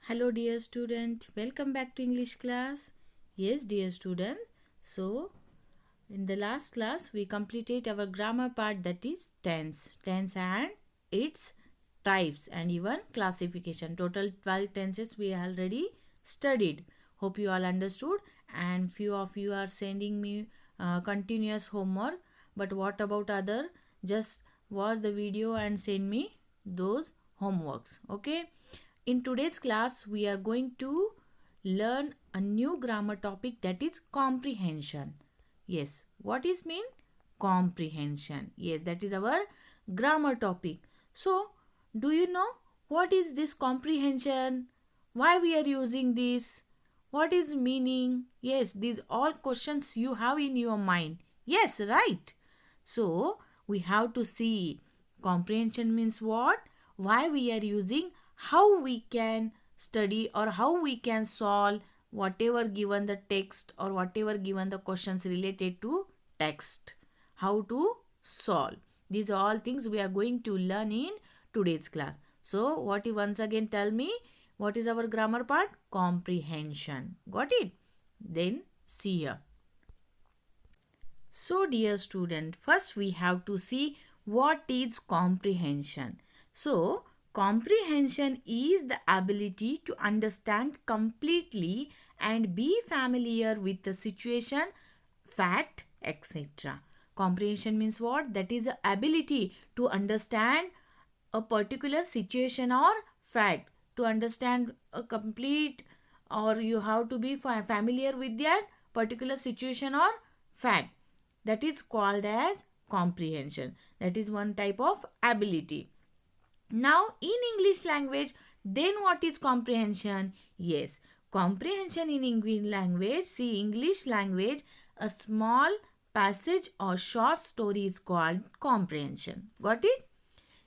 Hello dear student, welcome back to English class. Yes dear student, so in the last class we completed our grammar part, that is tense and its types and even classification. Total 12 tenses we already studied. Hope you all understood, and few of you are sending me continuous homework, but what about other? Just watch the video and send me those homeworks. Okay, in today's class, we are going to learn a new grammar topic, that is comprehension. Yes, what is mean? Comprehension. Yes, that is our grammar topic. So, do you know what is this comprehension? Why we are using this? What is meaning? Yes, these all questions you have in your mind. Yes, right. So, we have to see comprehension means what, why we are using, how we can study or how we can solve whatever given the text or whatever given the questions related to text, how to solve. These are all things we are going to learn in today's class. So what you once again tell me, what is our grammar part? Comprehension. Got it? Then see here. So dear student, first we have to see what is comprehension. So comprehension is the ability to understand completely and be familiar with the situation, fact, etc. Comprehension means what? That is the ability to understand a particular situation or fact, to understand a complete, or you have to be familiar with that particular situation or fact, that is called as comprehension. That is one type of ability. Now in English language, then what is comprehension? Yes, comprehension in English language, see English language, a small passage or short story is called comprehension. Got it?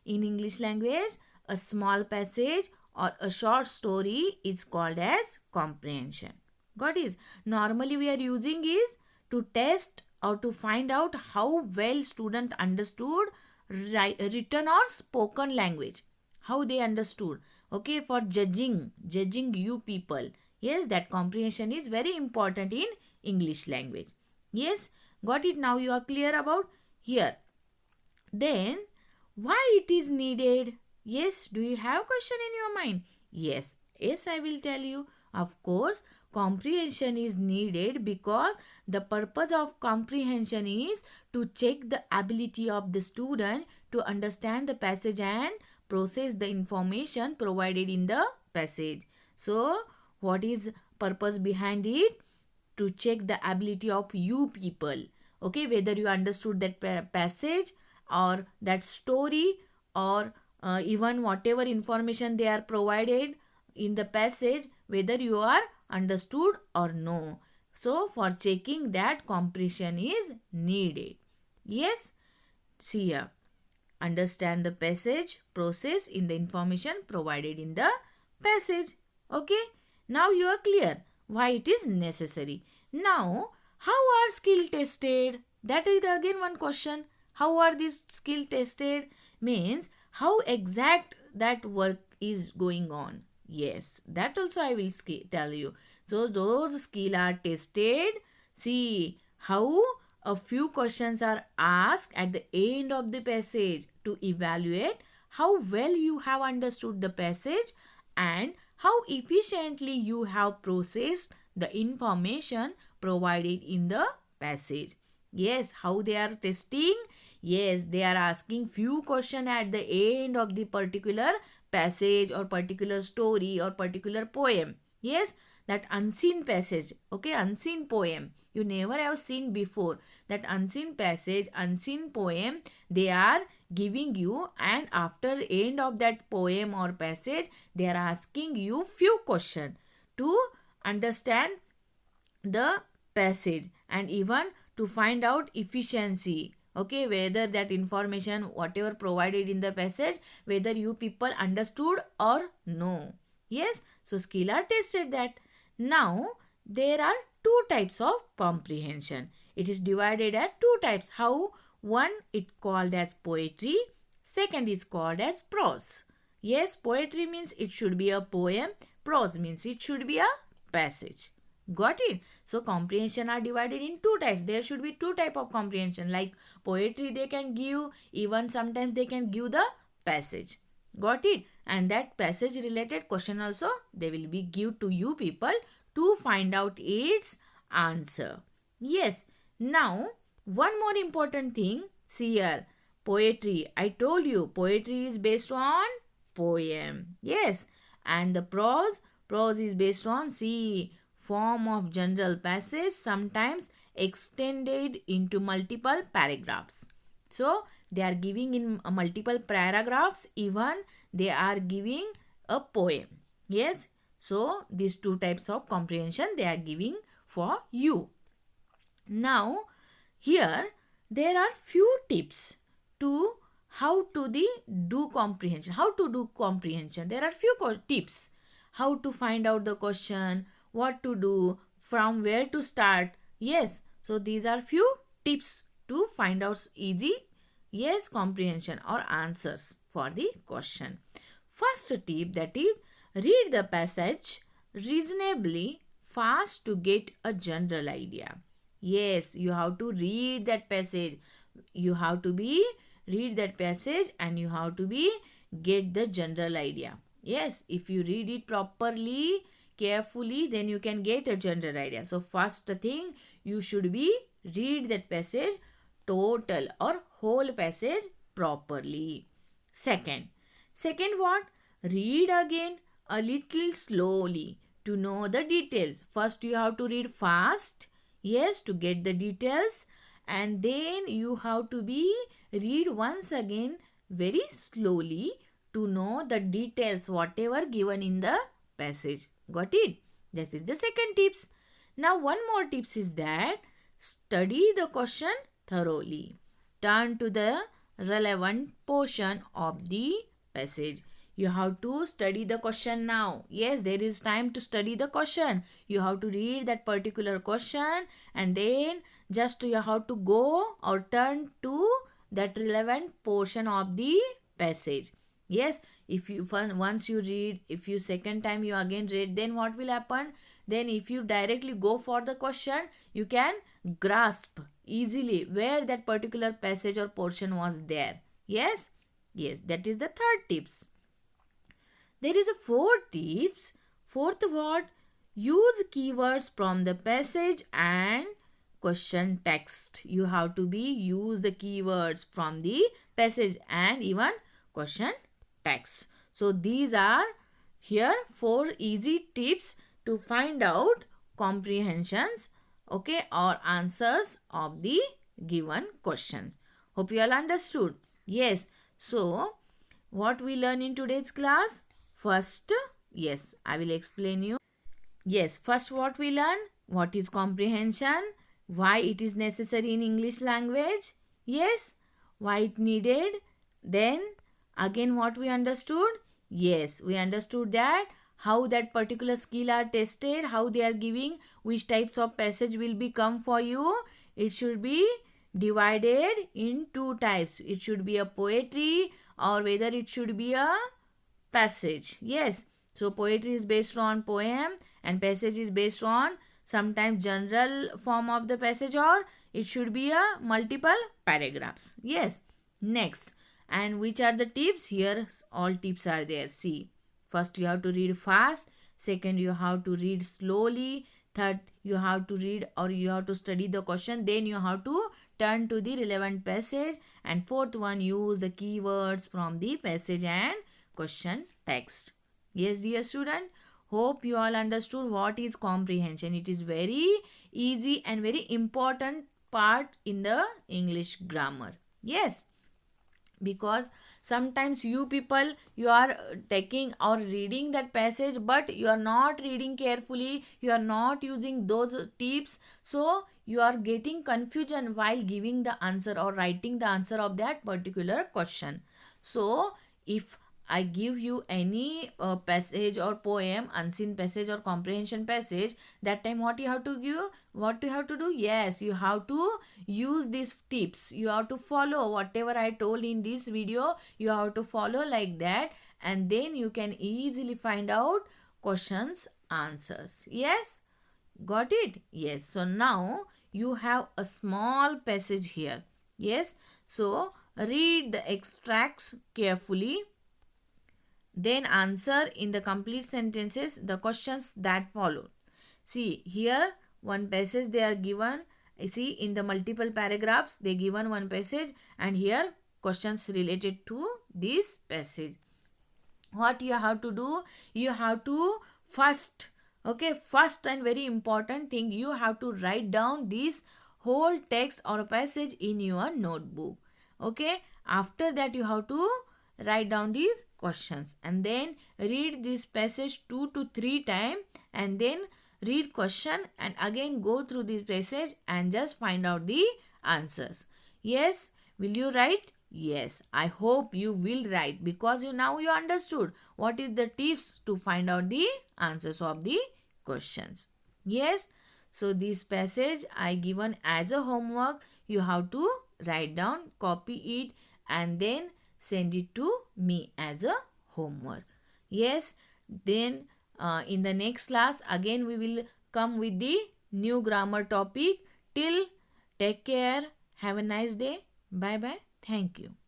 In English language, a small passage or a short story is called as comprehension. Got it? Normally we are using is to test or to find out how well student understood written or spoken language, how they understood. Okay, for judging you people. Yes, that comprehension is very important in English language. Yes, got it? Now you are clear about here. Then why it is needed? Yes, do you have question in your mind? Yes, I will tell you. Of course, comprehension is needed because the purpose of comprehension is to check the ability of the student to understand the passage and process the information provided in the passage. So what is purpose behind it? To check the ability of you people, okay, whether you understood that passage or that story, or even whatever information they are provided in the passage, whether you are understood or no. So for checking that, comprehension is needed. Yes, see here, understand the passage, process in the information provided in the passage. Okay, now you are clear why it is necessary. Now how are skill tested? That is again one question. How are these skill tested? Means how exact that work is going on. Yes, that also I will tell you. So those skill are tested. See how a few questions are asked at the end of the passage to evaluate how well you have understood the passage and how efficiently you have processed the information provided in the passage. Yes, how they are testing? Yes, they are asking few questions at the end of the particular passage or particular story or particular poem. Yes, that unseen passage, okay, unseen poem you never have seen before, that unseen passage, unseen poem they are giving you, and after end of that poem or passage they are asking you few questions to understand the passage and even to find out efficiency, okay, whether that information whatever provided in the passage, whether you people understood or no. Yes, so skill are tested that. Now there are two types of comprehension. It is divided at two types. How? One it called as poetry, second is called as prose. Yes, poetry means it should be a poem. prose means it should be a passage. Got it? So comprehension are divided in two types. There should be two type of comprehension. Like poetry they can give, even sometimes they can give the passage. Got it? And that passage related question also they will be give to you people to find out its answer. Yes. Now one more important thing, see here, poetry. I told you poetry is based on poem. Yes. And the prose is based on, see, form of general passage, sometimes extended into multiple paragraphs. So they are giving in multiple paragraphs, even they are giving a poem. Yes. So these two types of comprehension they are giving for you. Now here there are few tips to how to do comprehension. How to do comprehension? There are few tips. How to find out the question, what to do, from where to start. Yes, so these are few tips to find out easy, yes, comprehension or answers for the question. First tip, that is, read the passage reasonably fast to get a general idea. Yes, you have to read that passage. You have to be read that passage and you have to be get the general idea. Yes, if you read it properly, carefully, then you can get a general idea. So first thing, you should be read that passage total or whole passage properly. Second what? Read again a little slowly to know the details. First you have to read fast, yes, to get the details, and then you have to be read once again very slowly to know the details whatever given in the passage. Got it? This is the second tips. Now one more tips is that study the question thoroughly. Turn to the relevant portion of the passage. You have to study the question now. Yes, there is time to study the question. You have to read that particular question and then just you have to go or turn to that relevant portion of the passage. Yes, if you once you read, if you second time you again read, then what will happen? Then if you directly go for the question, you can grasp easily where that particular passage or portion was there. Yes, yes, that is the third tips. There is a fourth tips. Fourth what? Use keywords from the passage and question text. You have to be use the keywords from the passage and even question text. So these are here 4 easy tips to find out comprehensions, okay, or answers of the given questions. Hope you all understood. Yes. So what we learn in today's class? First, yes, I will explain you. Yes, first what we learn? What is comprehension? Why it is necessary in English language? Yes, why it needed? Then again what we understood? Yes, we understood that how that particular skill are tested, how they are giving, which types of passage will become for you. It should be divided in two types. It should be a poetry or whether it should be a passage. Yes, so poetry is based on poem and passage is based on sometimes general form of the passage or it should be a multiple paragraphs. Yes, next, and which are the tips? Here all tips are there. See, first you have to read fast, second you have to read slowly, third you have to read or you have to study the question, then you have to turn to the relevant passage, and fourth one, use the keywords from the passage and question text. Yes, dear student, hope you all understood what is comprehension. It is very easy and very important part in the English grammar. Yes, because sometimes you people, you are taking or reading that passage but you are not reading carefully, you are not using those tips, so you are getting confusion while giving the answer or writing the answer of that particular question. So if I give you any passage or poem, unseen passage or comprehension passage, that time what you have to give? What you have to do? Yes, you have to use these tips. You have to follow whatever I told in this video. You have to follow like that and then you can easily find out questions answers. Yes, got it? Yes. So now you have a small passage here. Yes. So read the extracts carefully, then answer in the complete sentences the questions that follow. See here one passage they are given. See in the multiple paragraphs they given one passage, and here questions related to this passage. What you have to do, you have to first, okay, first and very important thing, you have to write down this whole text or passage in your notebook. Okay, after that you have to write down these questions and then read this passage 2 to 3 times, and then read question and again go through this passage and just find out the answers. Yes, will you write? Yes, I hope you will write, because you understood what is the tips to find out the answers of the questions. Yes, so this passage I given as a homework. You have to write down, copy it, and then send it to me as a homework. Yes, then in the next class again we will come with the new grammar topic. Till, take care, have a nice day. Bye bye. Thank you.